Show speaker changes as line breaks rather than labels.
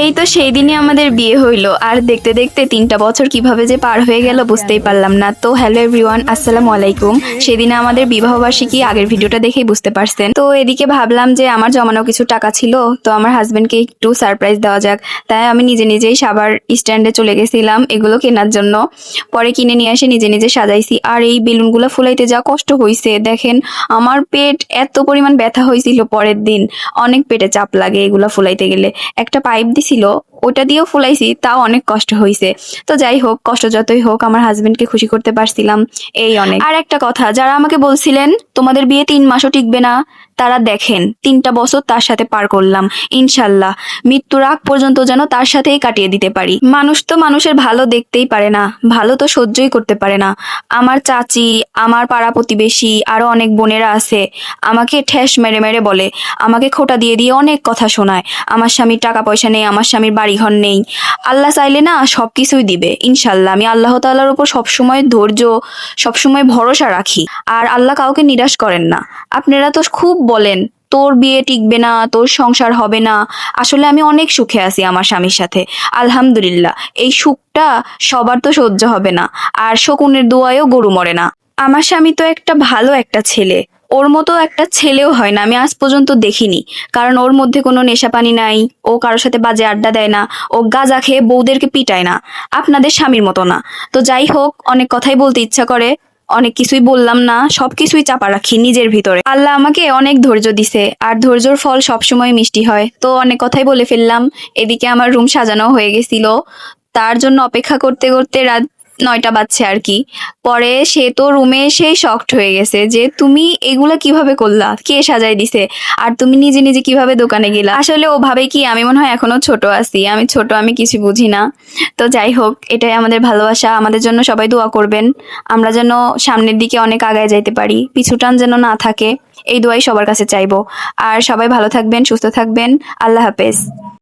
এই তো সেই দিনই আমাদের বিয়ে হইলো, আর দেখতে দেখতে 3টা বছর কিভাবে যে পার হয়ে গেল বুঝতেই পারলাম না। তো হ্যালো এভরিওয়ান, আসসালামু আলাইকুম। সেদিনে আমাদের বিবাহবার্ষিকী, আগের ভিডিওটা দেখেই বুঝতে পারছেন। তো এদিকে ভাবলাম যে আমার জমানো কিছু টাকা ছিল, তো আমার হাজবেন্ডকে একটু সারপ্রাইজ দেওয়া যাক। তাই আমি নিজে নিজেই সাবার স্ট্যান্ডে চলে গেছিলাম এগুলো কেনার জন্য। পরে কিনে নিয়ে এসে নিজে নিজে সাজাইছি। আর এই বেলুনগুলো ফুলাইতে যা কষ্ট হয়েছে দেখেন, আমার পেট এত পরিমাণ ব্যথা হয়েছিল পরের দিন। অনেক পেটে চাপ লাগে এগুলো ফুলাইতে গেলে। একটা পাইপ দিছিল, ওটা দিয়েও ফুলাইছি, তাও অনেক কষ্ট হয়েছে। তো যাই হোক, কষ্ট যতই হোক আমার হাজবেন্ডকে খুশি করতে পারছিলাম, এই অনেক। আর একটা কথা, যারা আমাকে বলছিলেন তোমাদের বিয়ে 3 মাসও টিকবে না, তারা দেখেন 3টা বছর তার সাথে পার করলাম। ইনশাল্লাহ মৃত্যুর আগ পর্যন্ত যেন তার সাথেই কাটিয়ে দিতে পারি। মানুষ তো মানুষের ভালো দেখতেই পারে না, ভালো তো সহ্যই করতে পারে না। আমার চাচি, আমার পাড়া প্রতিবেশী, আরো অনেক বোনেরা আছে, আমাকে ঠেস মেরে মেরে বলে, আমাকে খোঁটা দিয়ে দিয়ে অনেক কথা শোনায়। আমার স্বামীর টাকা পয়সা নেই, আমার স্বামীর বাড়িঘর নেই। আল্লাহ চাইলে না সবকিছুই দিবে ইনশাল্লাহ। আমি আল্লাহ তাআলার উপর সবসময় ধৈর্য, সবসময় ভরসা রাখি। আর আল্লাহ কাউকে নিরাশ করেন না। আপনারা তো খুব বলেন তোর বিয়ে টিকবে না, তোর সংসার হবে না। আসলে আমি অনেক সুখে আছি আমার স্বামীর সাথে, আলহামদুলিল্লাহ। এই সুখটা সবার তো সহ্য হবে না, আর শকুনের দোয়ায়ও গরু মরে না। আমার স্বামী তো একটা ভালো একটা ছেলে, ওর মতো একটা ছেলেও হয় না, আমি আজ পর্যন্ত দেখিনি। কারণ ওর মধ্যে কোনো নেশাপানি নাই, ও কারোর সাথে বাজে আড্ডা দেয় না, ও গাঁজা খেয়ে বউদেরকে পিটায় না, আপনাদের স্বামীর মতো না। তো যাই হোক, অনেক কথাই বলতে ইচ্ছা করে, অনেক কিছুই বললাম না, সবকিছুই চাপা রাখি নিজের ভিতরে। আল্লাহ আমাকে অনেক ধৈর্য দিছে, আর ধৈর্যর ফল সবসময় মিষ্টি হয়। তো অনেক কথাই বলে ফেললাম। এদিকে আমার রুম সাজানো হয়ে গেছিল, তার জন্য অপেক্ষা করতে করতে রাত 9টা বাজছে আর কি। পরে সে তো রুমে এসেই শকড হয়ে গেছে যে তুমি এগুলা কিভাবে করলা, কে সাজাই দিছে, আর তুমি নিজে নিজে কিভাবে দোকানে গেলা। আসলে ও ভাবে কি আমি মনে হয় এখনো ছোট আছি, আমি ছোট, আমি কিছু বুঝি না। তো যাই হোক, এটাই আমাদের ভালোবাসা। আমাদের জন্য সবাই দোয়া করবেন, আমরা যেন সামনের দিকে অনেক আগায় যাইতে পারি, পিছুটান যেন না থাকে। এই দোয়াই সবার কাছে চাইবো। আর সবাই ভালো থাকবেন, সুস্থ থাকবেন। আল্লাহ হাফেজ।